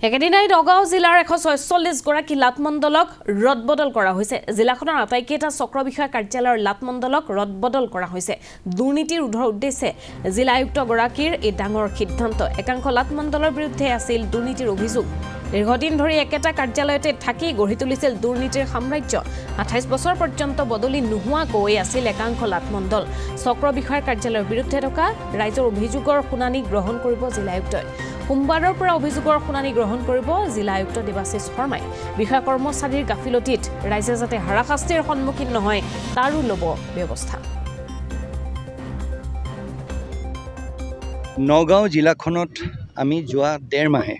একেদিনাই নগাঁও জিলাৰ 146 গৰাকী লাটমণ্ডলক ৰদবদল কৰা হৈছে। জিলাখনৰ আটাইকেইটা চক্ৰ বিষয়া কাৰ্যালয়ৰ লাটমণ্ডলক ৰদবদল কৰা হৈছে। দুৰ্নীতি ৰোধৰ উদ্দেশ্যে জিলা আয়ুক্ত গৰাকীৰ এই ডাঙৰ সিদ্ধান্ত। একাংশ লাটমণ্ডলৰ বিৰুদ্ধে আছিল দুৰ্নীতিৰ অভিযোগ। দীৰ্ঘদিন ধৰি একেটা কাৰ্যালয়তে থাকি গঢ়ি তুলিছিল দুৰ্নীতিৰ সাম্ৰাজ্য। 28 বছৰ পৰ্যন্ত বদলি নোহোৱাকৈ আছিল একাংশ লাটমণ্ডল। চক্ৰ বিষয়াৰ কাৰ্যালয়ৰ বিৰুদ্ধে থকা ৰাইজৰ অভিযোগৰ শুনানি গ্ৰহণ কৰিব জিলা আয়ুক্তই। সোমবাৰৰ পৰা অভিযোগৰ শুনানি গ্ৰহণ কৰিব জিলা আয়ুক্ত দেৱাশিষ শৰ্মাই। বিষয়া কৰ্মচাৰীৰ গাফিলতিত ৰাইজে যাতে হাৰাশাস্তিৰ সন্মুখীন নহয় তাৰো ল'ব ব্যৱস্থা। নগাঁও জিলাখনত আমি যোৱা 1.5 মাহে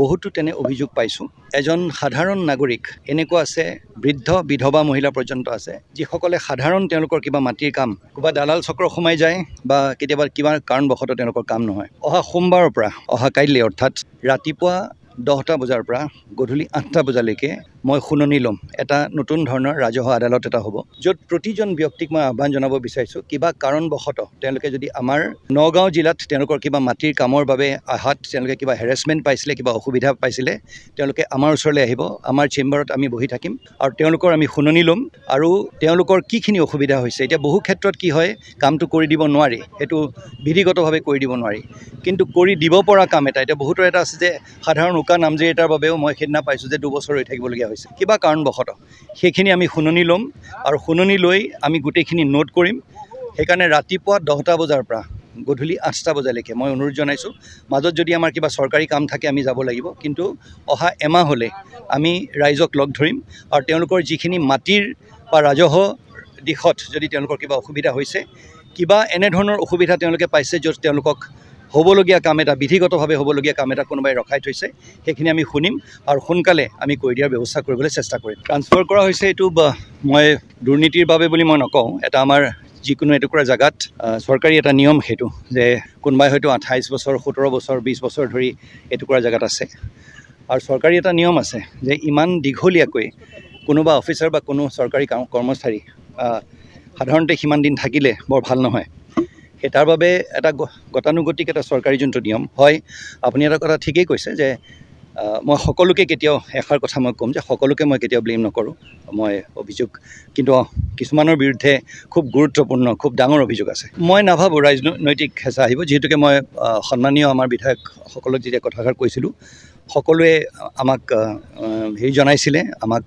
বহুতো তেনে অভিযোগ পাইছোঁ। এজন সাধাৰণ নাগৰিক এনেকুৱা আছে, বৃদ্ধ বিধৱা মহিলা পৰ্যন্ত আছে, যিসকলে সাধাৰণ তেওঁলোকৰ কিবা মাটিৰ কাম কিবা দালাল চক্ৰ সোমাই যায় বা কেতিয়াবা কিবা কাৰণবশতঃ তেওঁলোকৰ কাম নহয়। অহা সোমবাৰৰ পৰা অহা কাইলৈ অৰ্থাৎ ৰাতিপুৱা 10টা বজাৰ পৰা গধূলি 8টা বজালৈকে মই শুনানি ল'ম। এটা নতুন ধৰণৰ ৰাজহুৱা আদালত এটা হ'ব, য'ত প্ৰতিজন ব্যক্তিক মই আহ্বান জনাব বিচাৰিছোঁ, কিবা কাৰণবশতঃ তেওঁলোকে যদি আমাৰ নগাঁও জিলাত তেওঁলোকৰ কিবা মাটিৰ কামৰ বাবে আহাত তেওঁলোকে কিবা হেৰেছমেণ্ট পাইছিলে, কিবা অসুবিধা পাইছিলে, তেওঁলোকে আমাৰ ওচৰলৈ আহিব। আমাৰ চেম্বাৰত আমি বহি থাকিম আৰু তেওঁলোকৰ আমি শুনানি ল'ম আৰু তেওঁলোকৰ কিখিনি অসুবিধা হৈছে। এতিয়া বহু ক্ষেত্ৰত কি হয়, কামটো কৰি দিব নোৱাৰি, সেইটো বিধিগতভাৱে কৰি দিব নোৱাৰি, কিন্তু কৰি দিব পৰা কাম এটা এতিয়া বহুতৰ এটা আছে যে সাধাৰণ উকা নামজাৰি এটাৰ বাবেও মই সেইদিনা পাইছোঁ যে 2 বছৰ ৰৈ থাকিবলগীয়া হৈছে কিবা কাৰণবশতঃ। সেইখিনি আমি শুনানি ল'ম আৰু শুনানি লৈ আমি গোটেইখিনি নোট কৰিম। সেইকাৰণে ৰাতিপুৱা 10টা বজাৰ পৰা গধূলি 8টা বজালৈকে মই অনুৰোধ জনাইছোঁ। মাজত যদি আমাৰ কিবা চৰকাৰী কাম থাকে আমি যাব লাগিব, কিন্তু অহা এমাহ হ'লে আমি ৰাইজক লগ ধৰিম আৰু তেওঁলোকৰ যিখিনি মাটিৰ বা ৰাজহ দিশত যদি তেওঁলোকৰ কিবা অসুবিধা হৈছে, কিবা এনেধৰণৰ অসুবিধা তেওঁলোকে পাইছে য'ত তেওঁলোকক হ'বলগীয়া কাম এটা, বিধিগতভাৱে হ'বলগীয়া কাম এটা কোনোবাই ৰখাই থৈছে, সেইখিনি আমি শুনিম আৰু সোনকালে আমি কৰি দিয়াৰ ব্যৱস্থা কৰিবলৈ চেষ্টা কৰিম। ট্ৰান্সফাৰ কৰা হৈছে এইটো মই দুৰ্নীতিৰ বাবে বুলি মই নকওঁ। এটা আমাৰ যিকোনো এটুকুৰা জেগাত চৰকাৰী এটা নিয়ম, সেইটো যে কোনোবাই হয়তো 28 বছৰ 17 বছৰ 20 বছৰ ধৰি এটুকুৰা জেগাত আছে আৰু চৰকাৰী এটা নিয়ম আছে যে ইমান দীঘলীয়াকৈ কোনোবা অফিচাৰ বা কোনো চৰকাৰী কৰ্মচাৰী সাধাৰণতে সিমান দিন থাকিলে বৰ ভাল নহয়। সেই তাৰ বাবে এটা গতানুগতিক এটা চৰকাৰী যোনটো নিয়ম হয়। আপুনি এটা কথা ঠিকেই কৈছে যে মই সকলোকে কেতিয়াও এষাৰ কথা মই ক'ম যে সকলোকে মই কেতিয়াও ব্লেম নকৰোঁ মই অভিযোগ, কিন্তু কিছুমানৰ বিৰুদ্ধে খুব গুৰুত্বপূৰ্ণ খুব ডাঙৰ অভিযোগ আছে। মই নাভাবোঁ ৰাজনৈতিক হেঁচা আহিব, যিহেতুকে মই সন্মানীয় আমাৰ বিধায়কসকলক যেতিয়া কথাষাৰ কৈছিলোঁ, সকলোৱে আমাক জনাইছিলে, আমাক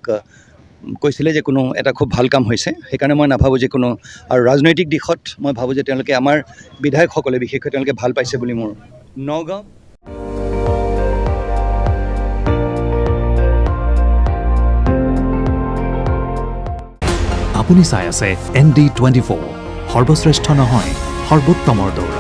কৈছিলে যে কোনো এটা খুব ভাল কাম হৈছে। সেইকাৰণে মই নাভাবোঁ যে কোনো, আৰু ৰাজনৈতিক দিশত মই ভাবোঁ যে তেওঁলোকে আমাৰ বিধায়কসকলে বিশেষকৈ তেওঁলোকে ভাল পাইছে বুলি মোৰ নগাঁও। আপুনি চাই আছে ND24, সৰ্বশ্ৰেষ্ঠ নহয় সৰ্বোত্তমৰ দৌৰ।